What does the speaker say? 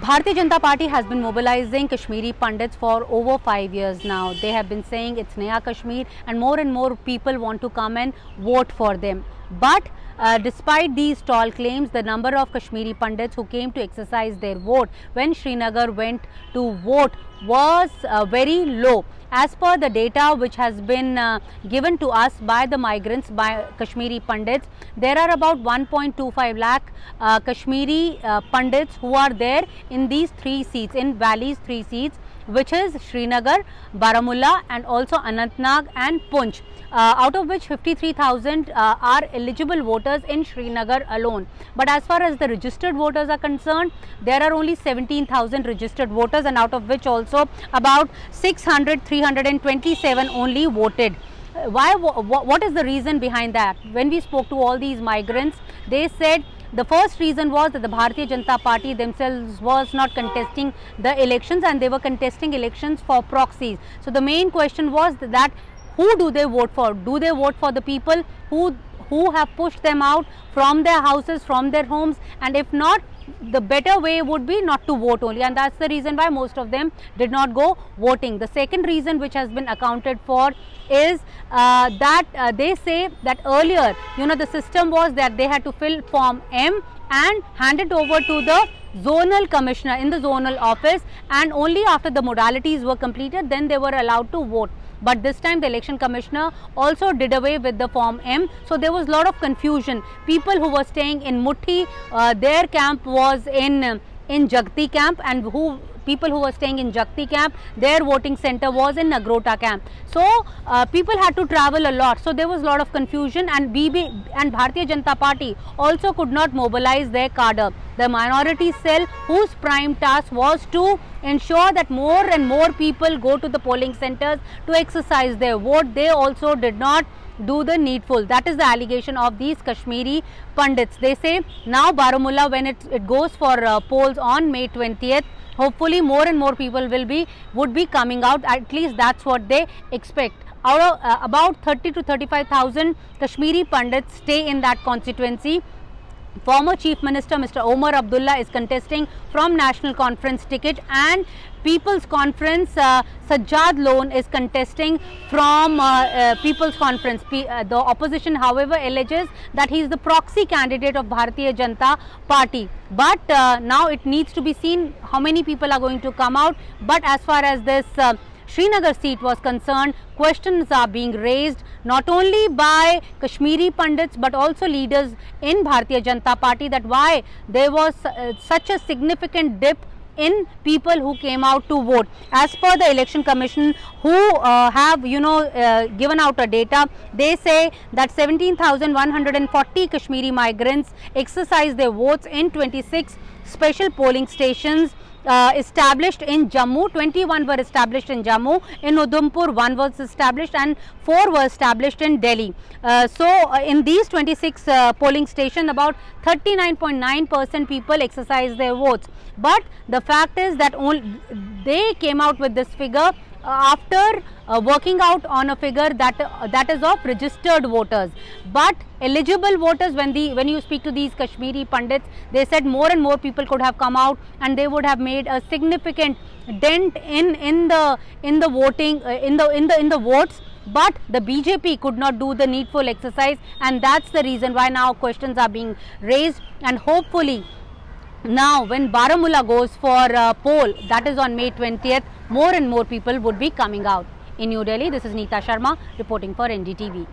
Bharatiya Janata Party has been mobilizing Kashmiri Pandits for over 5 years now. They have been saying it's Naya Kashmir and more people want to come and vote for them. But despite these tall claims, the number of Kashmiri Pandits who came to exercise their vote when Srinagar went to vote was very low. As per the data which has been given to us by the migrants, by Kashmiri Pandits, there are about 1.25 lakh Kashmiri Pandits who are there in these 3 seats, in Valley's 3 seats, which is Srinagar, Baramulla and also Anantnag and Poonch. Out of which 53,000 are eligible voters in Srinagar alone. But as far as the registered voters are concerned, there are only 17,000 registered voters, and out of which also about 327 only voted. What is the reason behind that? When we spoke to all these migrants, they said the first reason was that the Bharatiya Janata Party themselves was not contesting the elections, and they were contesting elections for proxies. So the main question was that who do they vote for? Do they vote for the people who have pushed them out from their houses, from their homes? And if not, the better way would be not to vote only, and that's the reason why most of them did not go voting. The second reason which has been accounted for is that they say that earlier, the system was that they had to fill Form M and hand it over to the zonal commissioner in the zonal office, and only after the modalities were completed, then they were allowed to vote. But this time the election commissioner also did away with the Form M. So there was a lot of confusion. People who were staying in Muthi, their camp was in Jagti camp, and people who were staying in Jagti camp, their voting center was in Nagrota camp. So people had to travel a lot. So there was a lot of confusion, and Bharatiya Janata Party also could not mobilize their cadre. The minority cell, whose prime task was to ensure that more and more people go to the polling centers to exercise their vote, they also did not do the needful. That is the allegation of these Kashmiri Pandits. They say now Baramulla, when it goes for polls on May 20th, hopefully more and more people would be coming out. At least that's what they expect. Out of about 30 to 35,000 Kashmiri Pandits stay in that constituency. Former Chief Minister Mr. Omar Abdullah is contesting from National Conference ticket, and People's Conference Sajjad Lone is contesting from People's Conference. The opposition, however, alleges that he is the proxy candidate of Bharatiya Janata Party. But now it needs to be seen how many people are going to come out. But as far as this Srinagar seat was concerned, questions are being raised not only by Kashmiri Pandits but also leaders in Bharatiya Janata Party, that why there was such a significant dip in people who came out to vote. As per the election commission, who have given out a data, they say that 17,140 Kashmiri migrants exercised their votes in 26 special polling stations established in Jammu. 21 were established in Jammu. In Udhampur 1 was established and 4 were established in Delhi. So in these 26 polling stations, about 39.9% people exercised their votes. But the fact is that they came out with this figure after working out on a figure that is of registered voters. But eligible voters, when you speak to these Kashmiri Pandits, they said more and more people could have come out and they would have made a significant dent in the voting, in the votes. But the BJP could not do the needful exercise, and that's the reason why now questions are being raised. And hopefully now when Baramulla goes for poll, that is on May 20th, more and more people would be coming out. In New Delhi, this is Neeta Sharma reporting for NDTV.